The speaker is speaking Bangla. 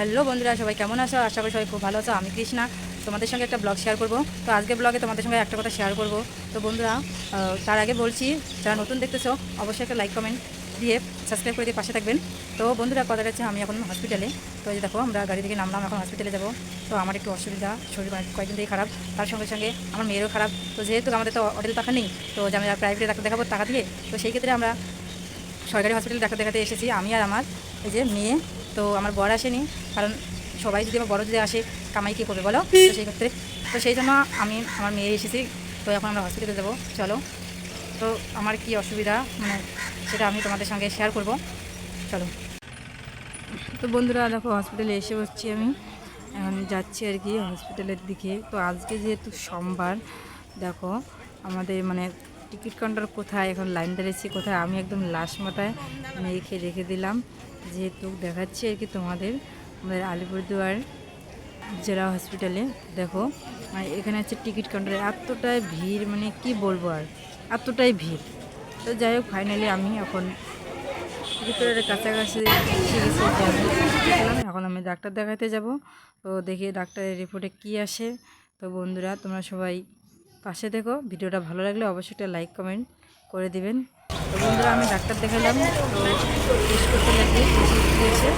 হ্যালো বন্ধুরা, সবাই কেমন আছো? আশা করি সবাই খুব ভালো আছো। আমি কৃষ্ণা, তোমাদের সঙ্গে একটা ব্লগ শেয়ার করব। তো আজকে ব্লগে তোমাদের সঙ্গে একটা কথা শেয়ার করব। তো বন্ধুরা, তার আগে বলছি, যারা নতুন দেখতেছো অবশ্যই একটা লাইক কমেন্ট দিয়ে সাবস্ক্রাইব করে দিয়ে পাশে থাকবেন। তো বন্ধুরা, কথা হচ্ছে আমি এখন হসপিটালে। তো এই যে দেখো, আমরা গাড়ি থেকে নামলাম, এখন হসপিটালে যাব। তো আমার একটু অসুবিধা, শরীর কয়েকদিন থেকে খারাপ, তার সঙ্গে সঙ্গে আমার মেয়েরও খারাপ। তো যেহেতু আমাদের তো অডেল টাকা নেই, তো যে আমি প্রাইভেটে ডাক্তার দেখাবো টাকা দিয়ে, তো সেই ক্ষেত্রে আমরা সরকারি হসপিটালে ডাক্তার দেখাতে এসেছি, আমি আর আমার এই যে মেয়ে। তো আমার বর আসেনি, কারণ সবাই যদি আমার বড় যদি আসে, কামাই কী করবে বলো? তো সেই ক্ষেত্রে তো সেই জন্য আমি আমার মেয়ে এসেছি। তো এখন আমরা হসপিটালে যাবো, চলো। তো আমার কি অসুবিধা, মানে সেটা আমি তোমাদের সঙ্গে শেয়ার করব, চলো। তো বন্ধুরা দেখো, হসপিটালে এসে হচ্ছি আমি, এখন যাচ্ছি আর কি হসপিটালের দিকে। তো আজকে যেহেতু সোমবার, দেখো আমাদের মানে টিকিট কাউন্টার কোথায়, এখন লাইন দাঁড়িয়েছি কোথায়, আমি একদম লাস্ট মাথায় মেয়েকে রেখে দিলাম। যেহেতু দেখাচ্ছি আর কি তোমাদের, আমাদের আলিপুরদুয়ার জেলা হসপিটালে। দেখো মানে এখানে হচ্ছে টিকিট কাউন্টারে এতটাই ভিড়, মানে কি বলবো আর, এতটাই ভিড়। তো যাই হোক, ফাইনালি আমি এখন ভিতরের কাছাকাছি এসে গেছি, এখন আমি ডাক্তার দেখাতে যাব। তো দেখি ডাক্তারের রিপোর্টে কি আসে। তো বন্ধুরা, তোমরা সবাই পাশে দেখো, ভিডিওটা ভালো লাগলে অবশ্যই একটা লাইক কমেন্ট করে দিবেন। তো বন্ধুরা, আমি ডাক্তার দেখালাম, তো টেস্ট করতে লাগবে, এসে